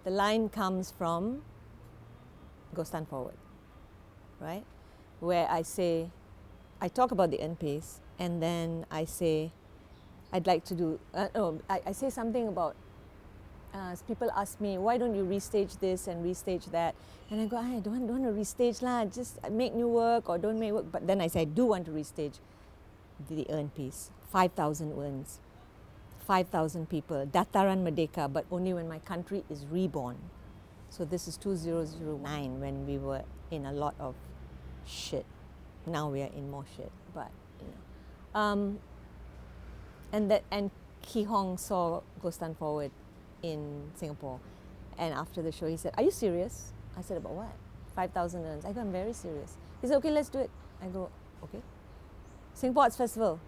The line comes from Go Stand Forward, right? Where I say, I talk about the Urn Piece, and then I say, I'd like to do, I say something about, people ask me, why don't you restage this and restage that? And I go, I don't want to restage lah, just make new work or don't make work. But then I say, I do want to restage the Urn Piece, 5,000 urns, 5,000 people, Dataran Merdeka, but only when my country is reborn. So this is 2009 when we were in a lot of shit. Now we are in more shit, but you know. And Ki Hong saw Go Stand Forward in Singapore, and after the show he said, "Are you serious?" I said, "About what?" 5,000 urns. I go, "I'm very serious." He said, "Okay, let's do it." I go, "Okay." Singapore Arts Festival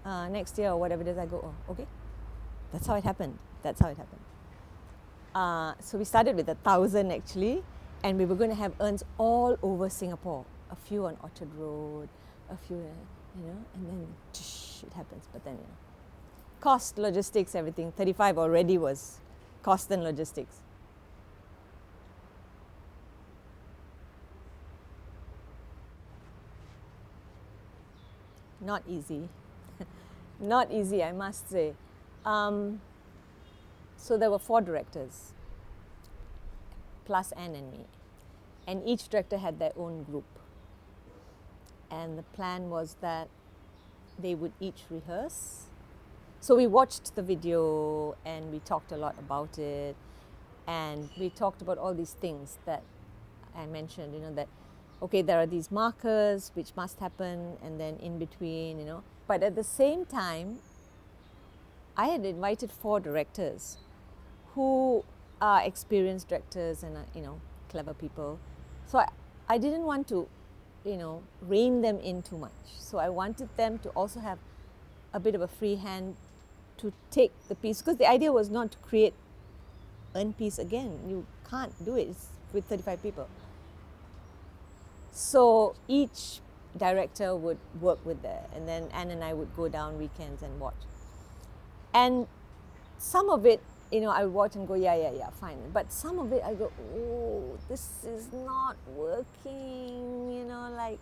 next year or whatever it is. I go, "Oh, okay." That's how it happened. That's how it happened. So we started with 1,000 actually, and we were going to have urns all over Singapore. A few on Orchard Road, a few, you know, and then it happens. But then, you know, cost, logistics, everything. 35 already was cost and logistics. Not easy. Not easy, I must say. So there were 4 directors, plus Anne and me. And each director had their own group. And the plan was that they would each rehearse. So we watched the video and we talked a lot about it. And we talked about all these things that I mentioned, you know, that, okay, there are these markers which must happen, and then in between, you know. But at the same time, I had invited 4 directors who are experienced directors and, you know, clever people. So I didn't want to, you know, rein them in too much. So I wanted them to also have a bit of a free hand to take the piece, because the idea was not to create Urn Piece again. You can't do it. It's with 35 people. So each director would work with that, and then Anne and I would go down weekends and watch. And some of it, you know, I would watch and go, yeah, fine. But some of it I go, oh, this is not working, you know, like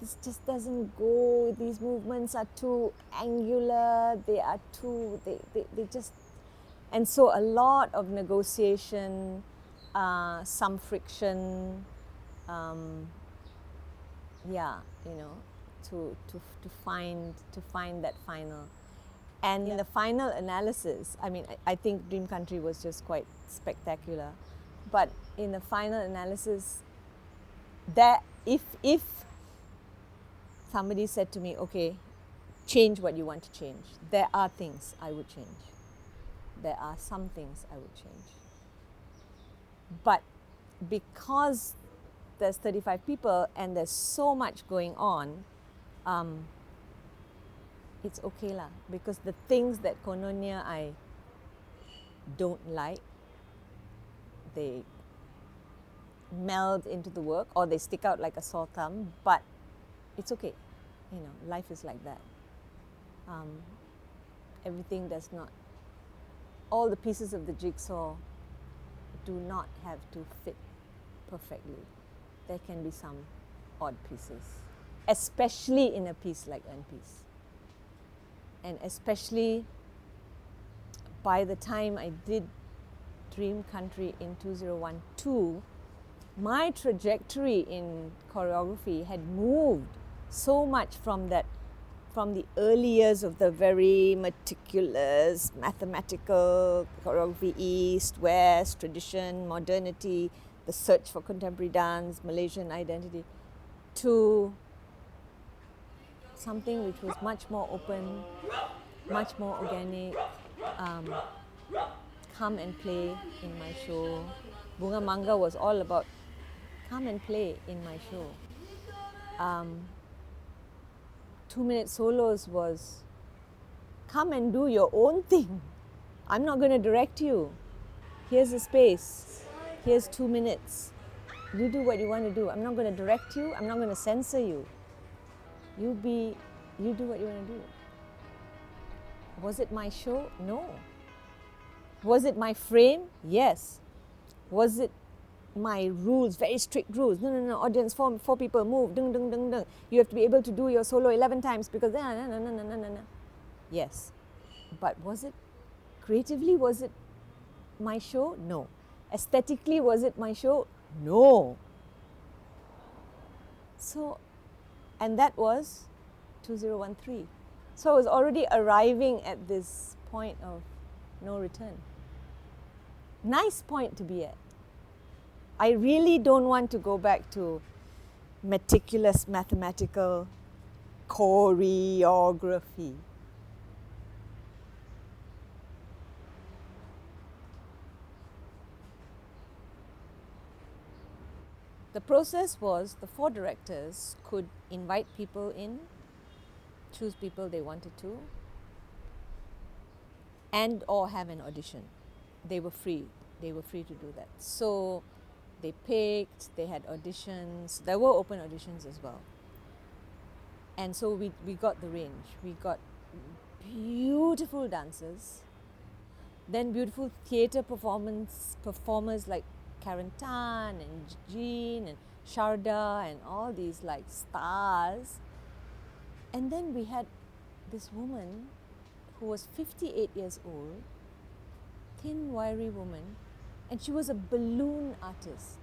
this just doesn't go. These movements are too angular, they are too, they just, and so a lot of negotiation, some friction, yeah, you know, to find that final. And in the final analysis, I mean, I think Dream Country was just quite spectacular. But in the final analysis, that if somebody said to me, okay, change what you want to change, there are things I would change. There are some things I would change. But because there's 35 people and there's so much going on, it's okay lah, because the things that kononnya I don't like, they meld into the work or they stick out like a sore thumb, but it's okay. You know, life is like that. Everything does not, all the pieces of the jigsaw do not have to fit perfectly. There can be some odd pieces, especially in a piece like Urn Piece. And especially by the time I did Dream Country in 2012, my trajectory in choreography had moved so much from the early years of the very meticulous, mathematical choreography, East, West, tradition, modernity, the search for contemporary dance, Malaysian identity, to something which was much more open, much more organic. Come and play in my show. Bunga Manga was all about come and play in my show. 2-minute solos was come and do your own thing. I'm not going to direct you. Here's a space. Here's 2 minutes. You do what you want to do. I'm not going to direct you. I'm not going to censor you. You do what you want to do. Was it my show? No. Was it my frame? Yes. Was it my rules, very strict rules? No, audience, four people, move, dung, dung, dung, dung. You have to be able to do your solo 11 times because no. Yes. But was it, creatively, was it my show? No. Aesthetically, was it my show? No. So, and that was 2013. So I was already arriving at this point of no return. Nice point to be at. I really don't want to go back to meticulous mathematical choreography. The process was the 4 directors could invite people in, choose people they wanted to, and or have an audition. They were free to do that. So they picked, they had auditions, there were open auditions as well. And so we got the range. We got beautiful dancers, then beautiful theatre performers like Karen Tan and Jean and Sharda and all these like stars. And then we had this woman who was 58 years old, thin, wiry woman, and she was a balloon artist.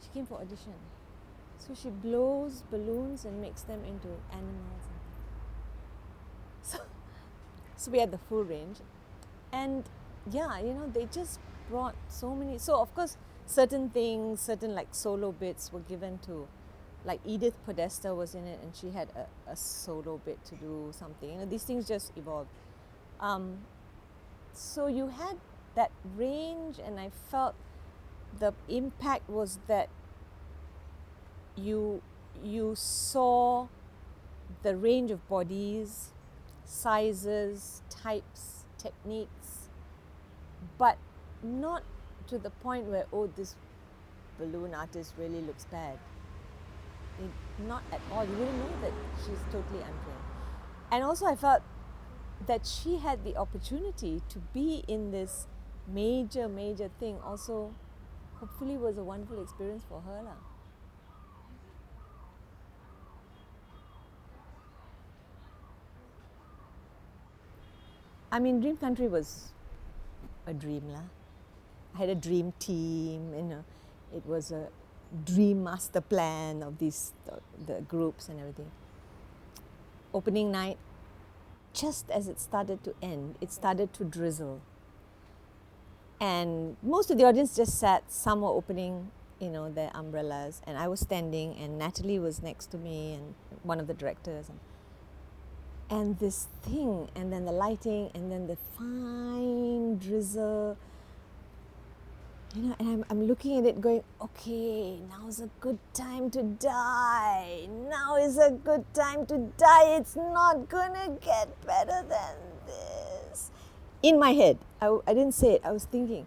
She came for audition. So she blows balloons and makes them into animals. So we had the full range. And yeah, you know, they just brought so many. So of course, certain things, certain like solo bits were given to, like Edith Podesta was in it and she had a solo bit to do something. You know, these things just evolved. So you had that range, and I felt the impact was that you saw the range of bodies, sizes, types, techniques, but not to the point where, oh, this balloon artist really looks bad. Not at all. You wouldn't know that she's totally untrained. And also I felt that she had the opportunity to be in this major thing also hopefully was a wonderful experience for her lah. I mean, Dream Country was a dream lah. I had a dream team, you know. It was a dream master plan of these the groups and everything. Opening night, just as it started to end, it started to drizzle. And most of the audience just sat, some were opening, you know, their umbrellas, and I was standing, and Natalie was next to me, and one of the directors. And this thing, and then the lighting, and then the fine drizzle, you know, and I'm looking at it going, okay, now's a good time to die. Now is a good time to die. It's not gonna get better than this. In my head, I didn't say it, I was thinking.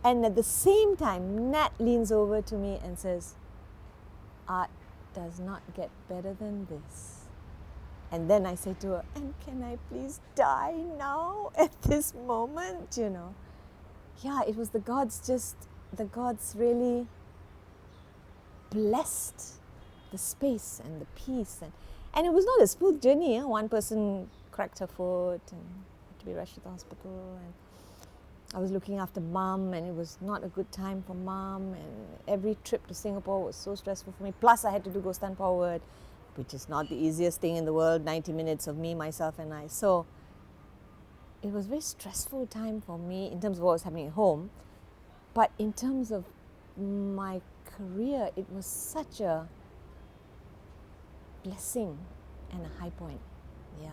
And at the same time, Nat leans over to me and says, art does not get better than this. And then I say to her, and can I please die now at this moment, you know? Yeah, it was the gods really blessed the space and the peace. And it was not a smooth journey. One person cracked her foot and had to be rushed to the hospital. And I was looking after Mum, and it was not a good time for Mum. And every trip to Singapore was so stressful for me. Plus, I had to do Go Stand Forward, which is not the easiest thing in the world, 90 minutes of me, myself, and I. So it was a very stressful time for me in terms of what was happening at home. But in terms of my career, it was such a blessing and a high point. Yeah.